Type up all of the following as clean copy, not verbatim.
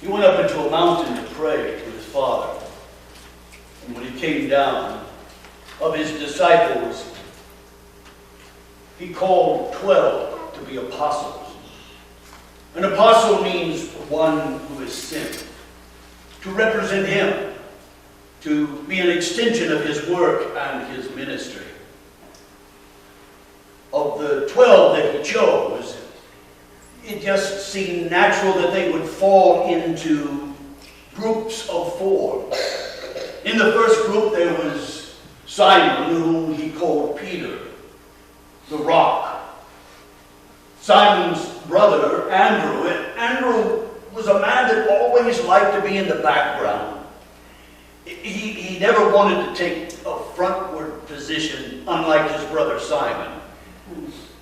He went up into a mountain to pray with his Father. And when he came down, of his disciples, he called 12 to be apostles. An apostle means one who is sent, to represent him, to be an extension of his work and his ministry. Of the 12 that he chose, it just seemed natural that they would fall into groups of 4. In the first group there was Simon, whom he called Peter, the rock. Simon's brother, Andrew. And Andrew was a man that always liked to be in the background. He never wanted to take a frontward position, unlike his brother Simon.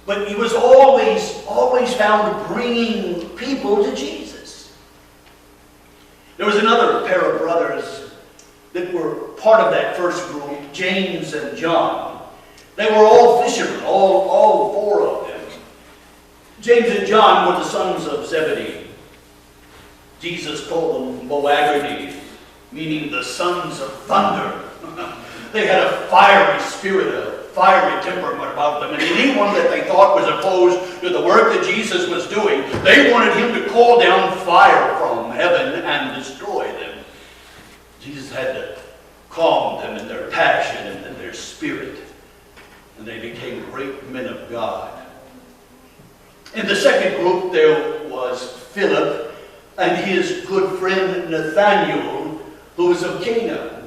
But he was always found bringing people to Jesus. There was another pair of brothers that were part of that first group, James and John. They were all fishermen, all 4 of them. James and John were the sons of Zebedee. Jesus called them Boanerges, meaning the sons of thunder. They had a fiery spirit, a fiery temperament about them, and anyone that they thought was opposed to the work that Jesus was doing, they wanted him to call down fire from heaven and destroy them. Jesus had to calm them in their passion and in their spirit, and they became great men of God. In the second group, there was Philip and his good friend Nathanael, who was of Cana.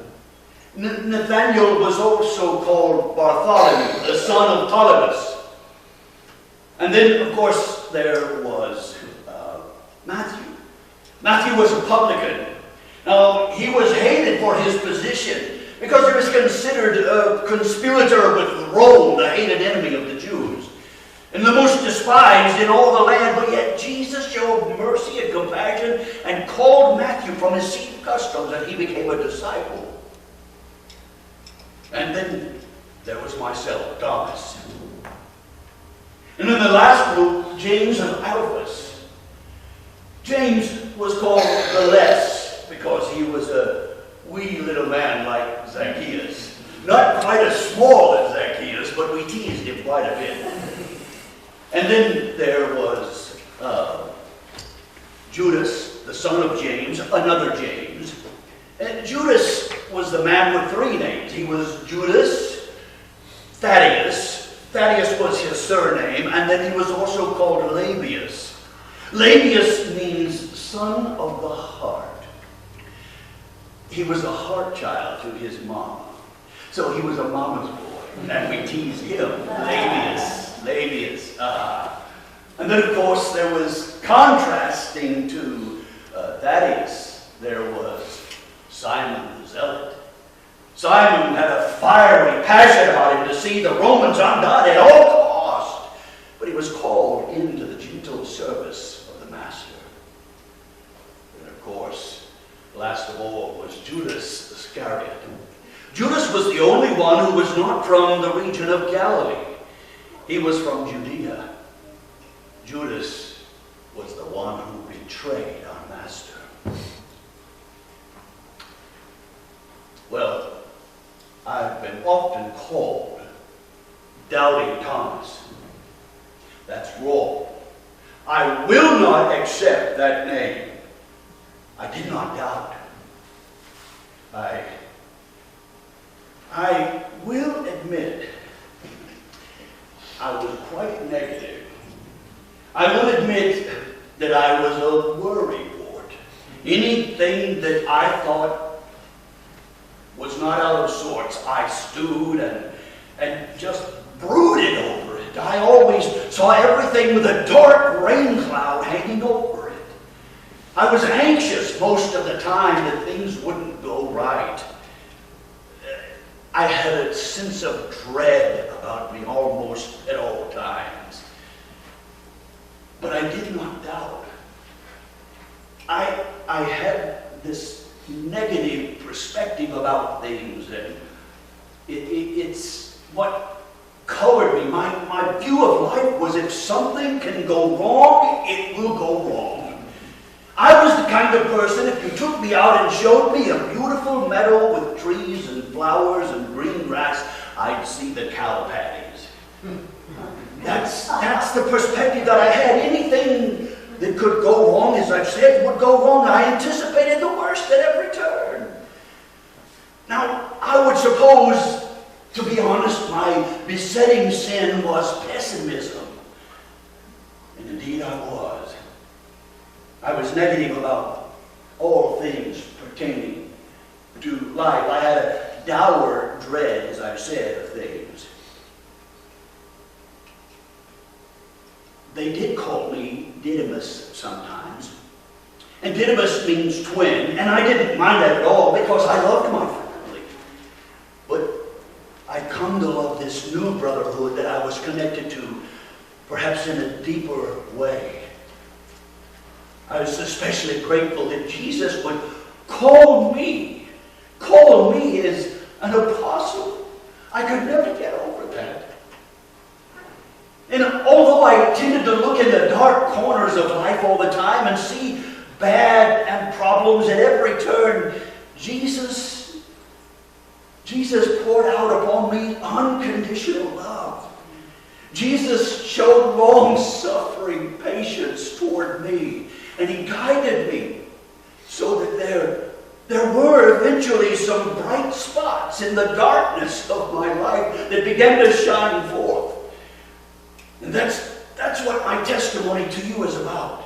Nathanael was also called Bartholomew, the son of Ptolemus. And then, of course, there was Matthew. Matthew was a publican. Now, he was hated for his position because he was considered a conspirator with Rome, the hated enemy of the Jews, and the most despised in all the land. But yet Jesus showed mercy and compassion and called Matthew from his seat of customs, and he became a disciple. And then there was myself, Thomas. And in the last group, James and Alphaeus. James was called the Less because he was a wee little man like Zacchaeus. Not quite as small as Zacchaeus, but we teased him quite a bit. And then there was Judas, the son of James, another James. And Judas was the man with 3 names. He was Judas, Thaddeus. Thaddeus was his surname, and then he was also called Labius. Labius means son of the heart. He was a heart child to his mama. So he was a mama's boy, and we teased him, Labius. And then, of course, there was contrasting to Thaddeus. There was Simon the Zealot. Simon had a fiery passion about him to see the Romans undone at all cost, but he was called into the gentle service of the Master. And of course, last of all was Judas Iscariot. Judas was the only one who was not from the region of Galilee. He was from Judea. Judas was the one who betrayed our Master. Well, I've been often called Doubting Thomas. That's wrong. I will not accept that name. I did not doubt. I will admit I was quite negative. I will admit that I was a worrywart. Anything that I thought was not out of sorts, I stewed and just brooded over it. I always saw everything with a dark rain cloud hanging over it. I was anxious most of the time that things wouldn't go right. I had a sense of dread about me almost at all times. But I did not doubt. I had this negative perspective about things, and it's what colored me. My view of life was if something can go wrong, it will go wrong. I was the kind kind of person, if you took me out and showed me a beautiful meadow with trees and flowers and green grass, I'd see the cow patties. That's the perspective that I had. Anything that could go wrong, as I've said, would go wrong. I anticipated the worst at every turn. Now, I would suppose, to be honest, my besetting sin was pessimism. And indeed I was. I was negative about all things pertaining to life. I had a dour dread, as I've said, of things. They did call me Didymus sometimes. And Didymus means twin, and I didn't mind that at all because I loved my family. But I'd come to love this new brotherhood that I was connected to, perhaps in a deeper way. I was especially grateful that Jesus would call me as an apostle. I could never get over that. And although I tended to look in the dark corners of life all the time and see bad and problems at every turn, Jesus poured out upon me unconditional love. Jesus showed long-suffering patience toward me, and he guided me so that there were eventually some bright spots in the darkness of my life that began to shine forth. And that's what my testimony to you is about.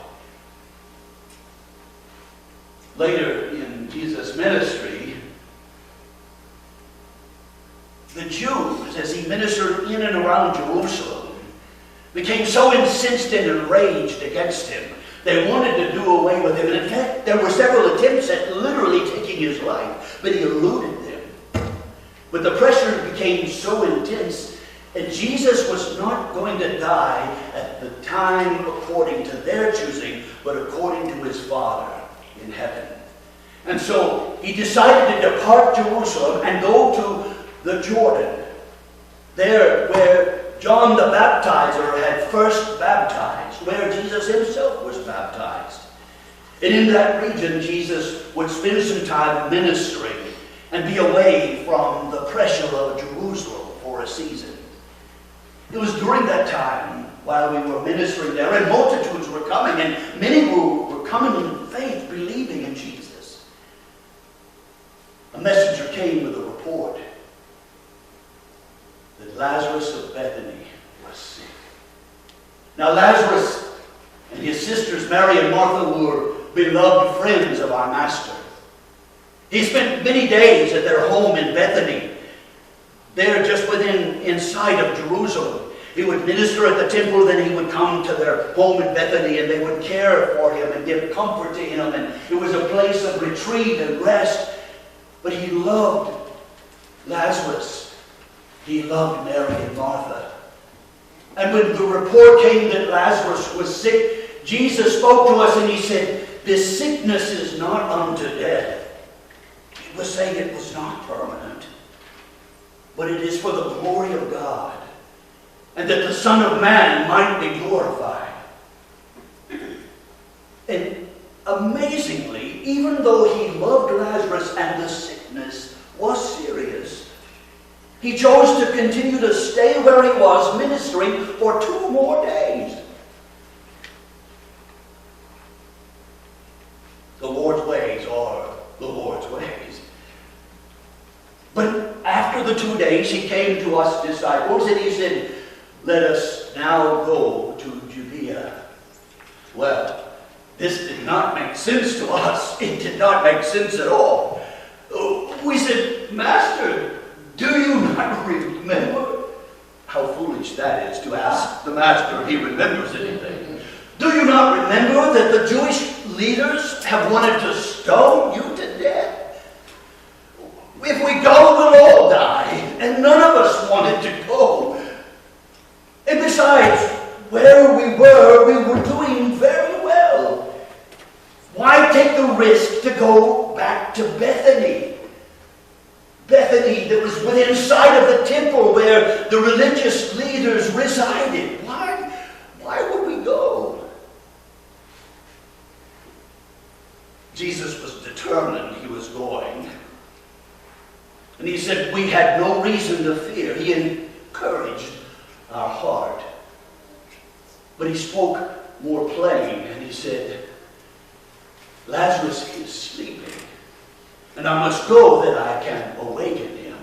Later in Jesus' ministry, the Jews, as he ministered in and around Jerusalem, became so incensed and enraged against him, they wanted to do away with him. And in fact, there were several attempts at literally taking his life, but he eluded them. But the pressure became so intense, and Jesus was not going to die at the time according to their choosing, but according to his Father in heaven. And so he decided to depart Jerusalem and go to the Jordan, there where John the Baptizer had first baptized, where Jesus himself was baptized. And in that region, Jesus would spend some time ministering and be away from the pressure of Jerusalem for a season. It was during that time, while we were ministering there, and multitudes were coming, and many were coming in faith, believing in Jesus. A messenger came with a report that Lazarus of Bethany was sick. Now Lazarus and his sisters Mary and Martha were beloved friends of our Master. He spent many days at their home in Bethany, there just inside of Jerusalem. He would minister at the temple, then he would come to their home in Bethany, and they would care for him and give comfort to him, and it was a place of retreat and rest. But he loved Lazarus. He loved Mary and Martha. And when the report came that Lazarus was sick, Jesus spoke to us and he said, "This sickness is not unto death." He was saying it was not permanent, but it is for the glory of God, and that the Son of Man might be glorified. And amazingly, even though he loved Lazarus and the sickness was serious, he chose to continue to stay where he was ministering for 2 more days. The Lord's ways are the Lord's ways. But after the 2 days, he came to us disciples and he said, "Let us now go to Judea." Well, this did not make sense to us. It did not make sense at all. We said, "Master, do you not remember?" How foolish that is to ask the Master if he remembers anything. "Do you not remember that the Jewish leaders have wanted to stone you to death? If we go, we'll all die, and none of us wanted to go. And besides, where we were doing very well. Why take the risk to go back to Bethany? Bethany that was within sight of the temple where the religious leaders resided. Why would we go?" Jesus was determined he was going. And he said we had no reason to fear. He encouraged our heart. But he spoke more plain, and he said, Lazarus is sleeping, and I must go that I can awaken him.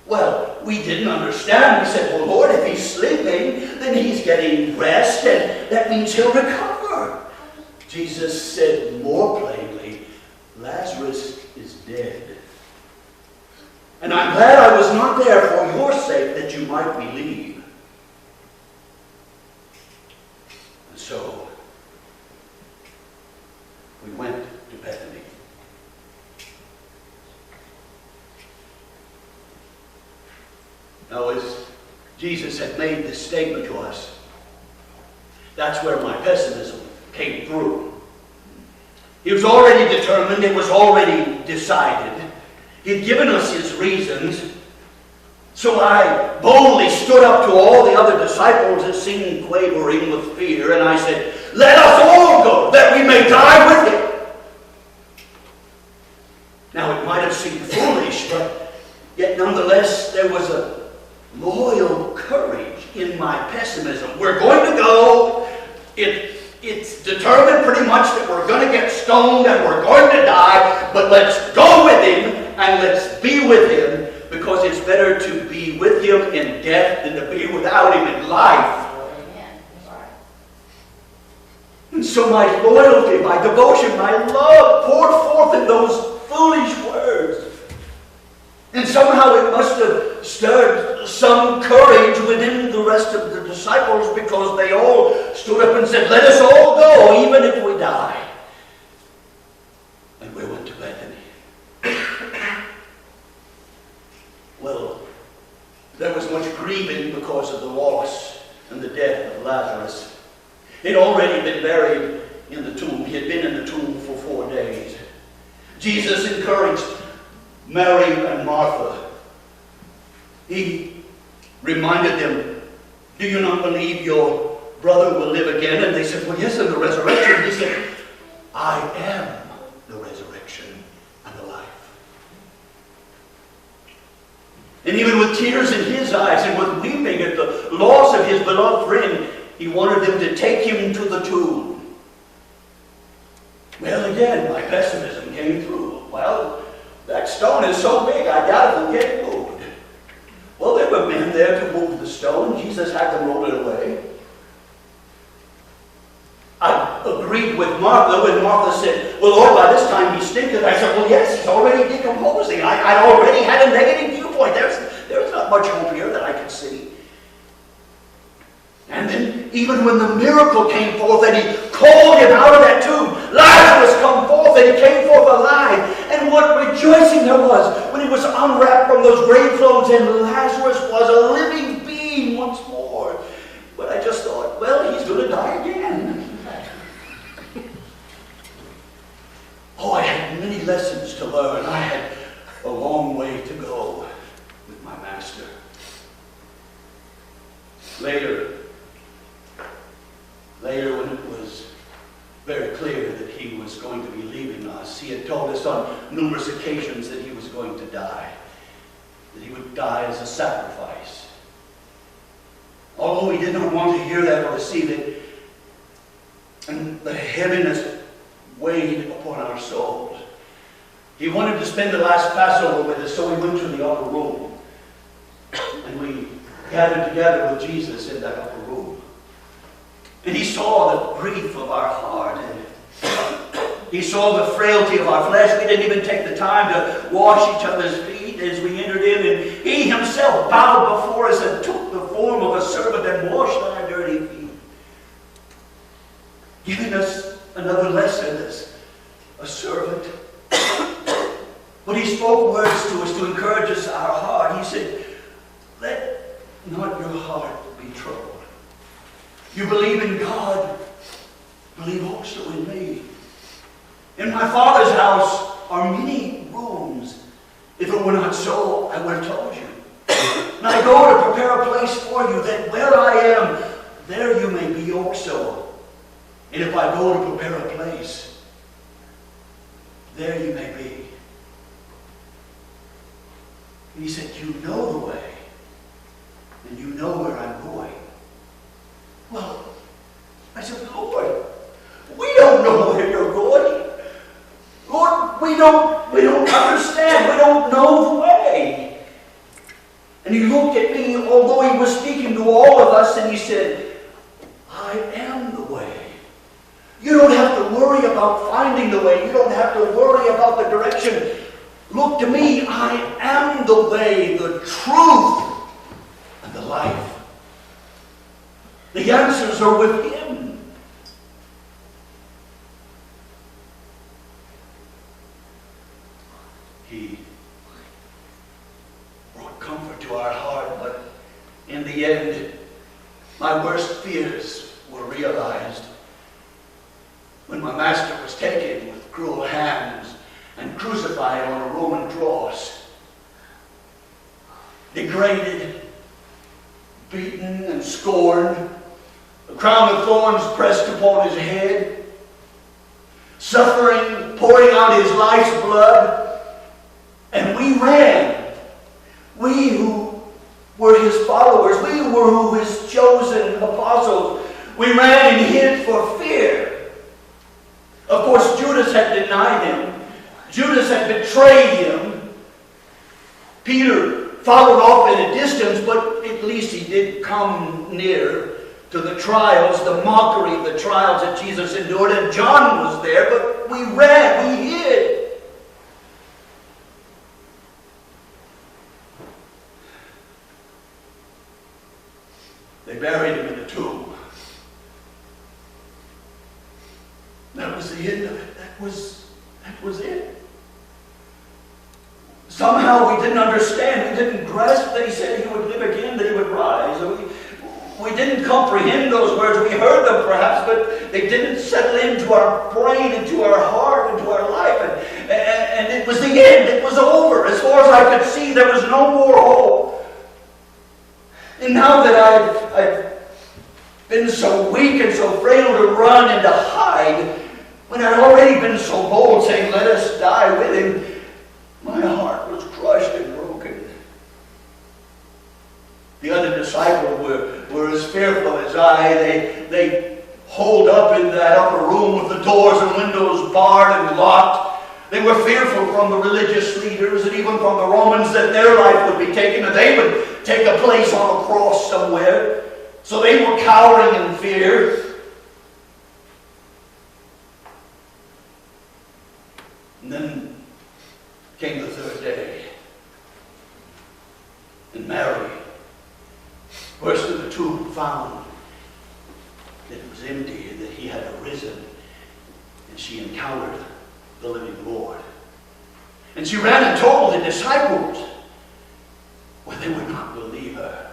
Well, we didn't understand. We said, well, Lord, if he's sleeping, then he's getting rest, and that means he'll recover. Jesus said more plainly, Lazarus is dead. And I'm glad I was not there for your sake, that you might believe. And so, we went to Bethany. Now, as Jesus had made this statement to us, that's where my pessimism came through. He was already determined, it was already decided. He had given us his reasons. So I boldly stood up to all the other disciples that seemed quavering with fear, and I said, let us all go, that we may die with him. Now, it might have seemed foolish, but yet nonetheless there was a loyal courage in my pessimism. We're going to go. It's determined pretty much that we're going to get stoned and we're going to die, but let's go with him and let's be with him, because it's better to be with him in death than to be without him in life. And so my loyalty, my devotion, my love poured forth in those foolish words. And somehow it must have stirred some courage within the rest of the disciples, because they all stood up and said, let us all go, even if we die. And we went to Bethany. Well, there was much grieving because of the loss and the death of Lazarus. He'd already been buried in the tomb. He had been in the tomb for 4 days. Jesus encouraged Mary and Martha. He reminded them, do you not believe your brother will live again? And they said, well, yes, in the resurrection. He said, I am the resurrection and the life. And even with tears in his eyes and with weeping at the loss of his beloved friend, he wanted them to take him to the tomb. Well, again, my pessimism came through. Well, that stone is so big, I doubt it'll get moved. Well, there were men there to move the stone. Jesus had them roll it away. I agreed with Martha when Martha said, well, Lord, by this time he stinketh. I said, well, yes, he's already decomposing. I'd already had a negative viewpoint. There's not much hope here that I could see. And then, even when the miracle came forth and he called him out of that tomb, Lazarus come forth, and he came forth alive. And what rejoicing there was when he was unwrapped from those grave clothes and Lazarus was a living being once more. But I just thought, well, he's going to die again. Oh, I had many lessons to learn. I had a long way to go with my master. Later, when it was very clear that he was going to be leaving us, he had told us on numerous occasions that he was going to die, that he would die as a sacrifice. Although we did not want to hear that or receive it, and the heaviness weighed upon our souls, he wanted to spend the last Passover with us, so we went to the upper room, and we gathered together with Jesus in that upper room. And he saw the grief of our heart, and he saw the frailty of our flesh. We didn't even take the time to wash each other's feet as we entered in, and he himself bowed before us and took the form of a servant and washed our dirty feet, giving us another lesson as a servant. But he spoke words to us to encourage us, our heart. He said, let not your heart be troubled. You believe in God, believe also in me. In my Father's house are many rooms. If it were not so, I would have told you. And I go to prepare a place for you, that where I am, there you may be also. And if I go to prepare a place, there you may be. And he said, you know the way, and you know where I'm going. Well, I said, Lord, we don't know where you're going. Lord, we don't understand. We don't know the way. And he looked at me, although he was speaking to all of us, and he said, I am the way. You don't have to worry about finding the way. You don't have to worry about the direction. Look to me. I am the way, the truth, and the life. The answers are with him. He brought comfort to our heart, but in the end, my worst fears were realized when my master was taken with cruel hands and crucified on a Roman cross, degraded, beaten and scorned, a crown of thorns pressed upon his head, suffering, pouring out his life's blood. And we ran. We who were his followers, we who were his chosen apostles, we ran and hid for fear. Of course, Judas had denied him. Judas had betrayed him. Peter followed off in a distance, but at least he did come near to the trials, the mockery, the trials that Jesus endured. And John was there, but we ran, we hid. They buried him in a tomb. That was the end of it. That was it. Somehow we didn't understand. We didn't grasp that he said he would live again, that he would rise. We didn't comprehend those words. We heard them perhaps, but they didn't settle into our brain, into our heart, into our life. And it was the end. It was over. As far as I could see, there was no more hope. And now that I've been so weak and so frail to run and to hide, when I'd already been so bold saying, let us die with him, my heart was crushed and broken. The other disciples were as fearful as I. They holed up in that upper room with the doors and windows barred and locked. They were fearful from the religious leaders and even from the Romans that their life would be taken and they would take a place on a cross somewhere. So they were cowering in fear. And then came the third day. And Mary, first in the tomb, found that it was empty and that he had arisen. And she encountered the living Lord. And she ran and told the disciples. Well, they would not believe her.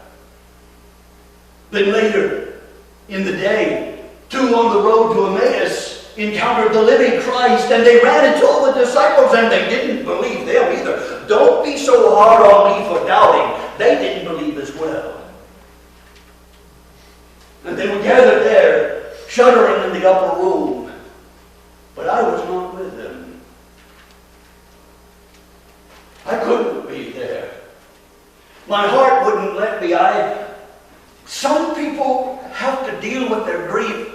Then later in the day, two on the road to Emmaus encountered the living Christ, and they ran and told the disciples, and they didn't believe them either. Don't be so hard on me for doubting. They didn't believe as well. And they were gathered there, shuddering in the upper room. But I was not with them. I couldn't be there. My heart wouldn't let me. Some people have to deal with their grief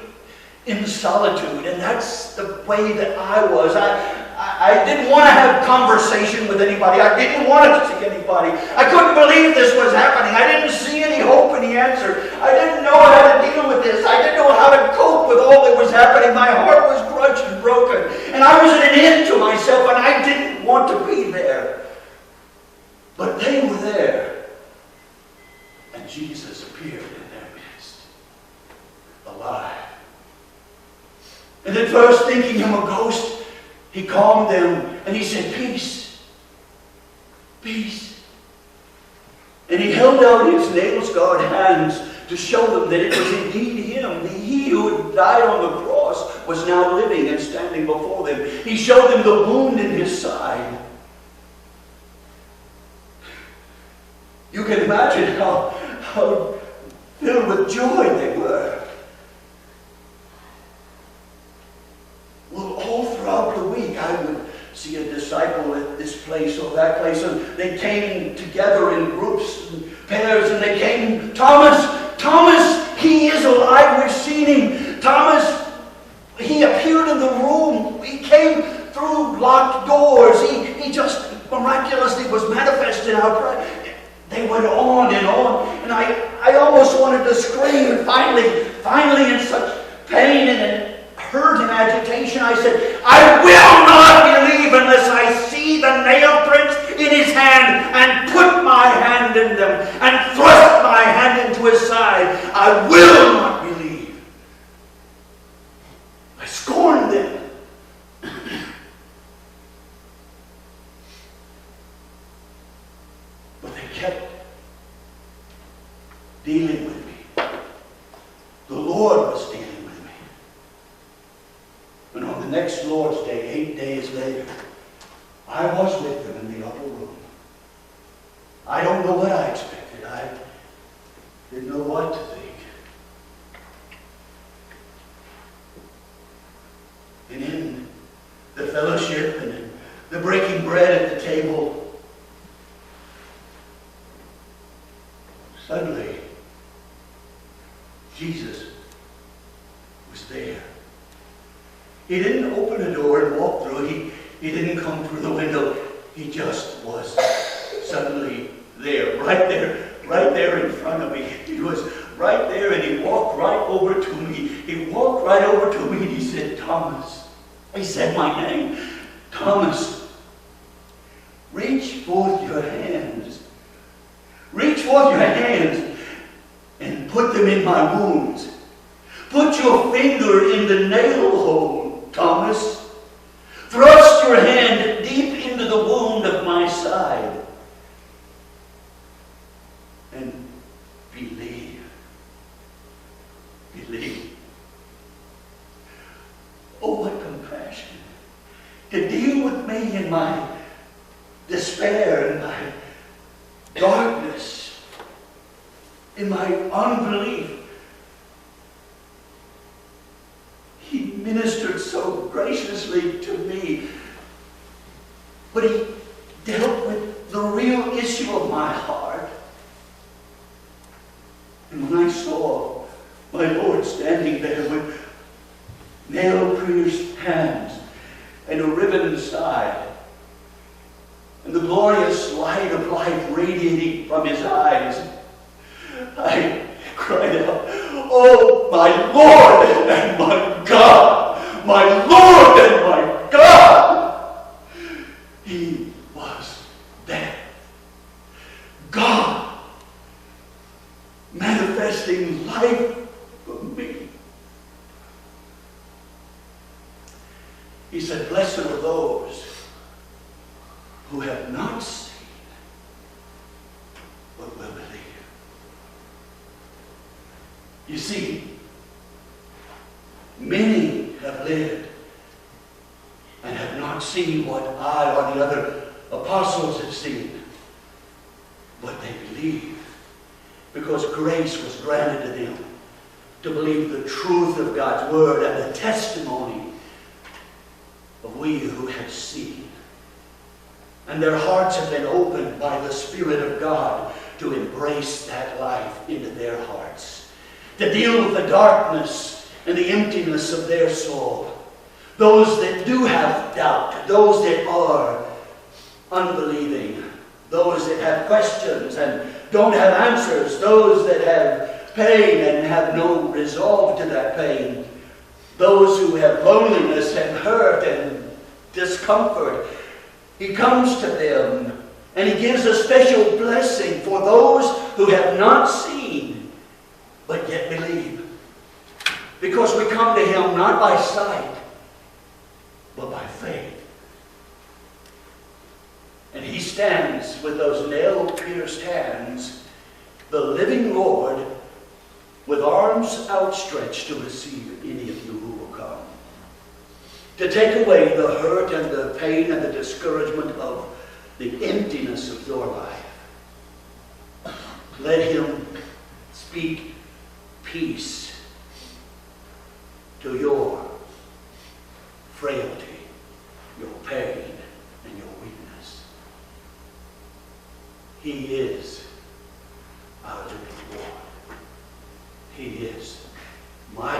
in solitude, and that's the way that I was. I didn't want to have conversation with anybody. I didn't want to see anybody. I couldn't believe this was happening. I didn't see any hope in the answer. I didn't know how to deal with this. I didn't know how to cope with all that was happening. My heart was crushed and broken, and I was at an end to myself, and I didn't want to be there. But they were there, and Jesus appeared in their midst, alive. And at first, thinking him a ghost, he calmed them and he said, peace, peace. And he held out his nail-scarred hands to show them that it was indeed him. He who had died on the cross was now living and standing before them. He showed them the wound in his side. You can imagine how filled with joy they were. Well, all throughout the week I would see see a disciple at this place or that place, and they came together in groups and pairs, and they came, Thomas, he is alive, we've seen him. Thomas, he appeared in the room. He came through locked doors. He just miraculously was manifest in our presence. They went on, and I almost wanted to scream, and finally in such pain and hurt and agitation, I said, I will not believe unless I see the nail prints in his hand and put my hand in them and thrust my hand into his side. I will not believe. I scorned them. But they kept dealing with me. The Lord was dealing with me. And on the next Lord's Day, 8 days later, I was with them in the upper room. I don't know what I expected. I didn't know what to think. And in the fellowship and in the breaking bread at the table, suddenly, Jesus was there. He didn't open a door and walk through. He didn't come through the window. He just was suddenly there, right there in front of me. He was right there, and he walked right over to me. He walked right over to me, and he said, Thomas. He said my name. Thomas, reach forth your hands. Reach forth your hands and put them in my wounds. Put your finger in the nail hole, Thomas. Thrust your hand deep into the wound of my side. And believe. Believe. Oh, what compassion. To deal with me in my despair, in my darkness, in my unbelief. He ministered so graciously to me, but he dealt with the real issue of my heart. And when I saw my Lord standing there with nail-pierced hands and a riven side, and the glorious light of life radiating from his eyes, I cried out, oh, my Lord and my God! My Lord and my God! He was there. God manifesting life for me. He said, blessed are those who have not seen but will believe. You see, many have lived and have not seen what I or the other apostles have seen, but they believe because grace was granted to them to believe the truth of God's word and the testimony of we who have seen. And their hearts have been opened by the Spirit of God to embrace that life into their hearts, to deal with the darkness and the emptiness of their soul. Those that do have doubt, those that are unbelieving, those that have questions and don't have answers, those that have pain and have no resolve to that pain, those who have loneliness and hurt and discomfort. He comes to them and he gives a special blessing for those who have not seen but yet believe. Because we come to him not by sight but by faith. And he stands with those nail-pierced hands, the living Lord, with arms outstretched to receive any of you who will come. To take away the hurt and the pain and the discouragement of the emptiness of your life. Let him speak peace to your frailty, your pain, He is. My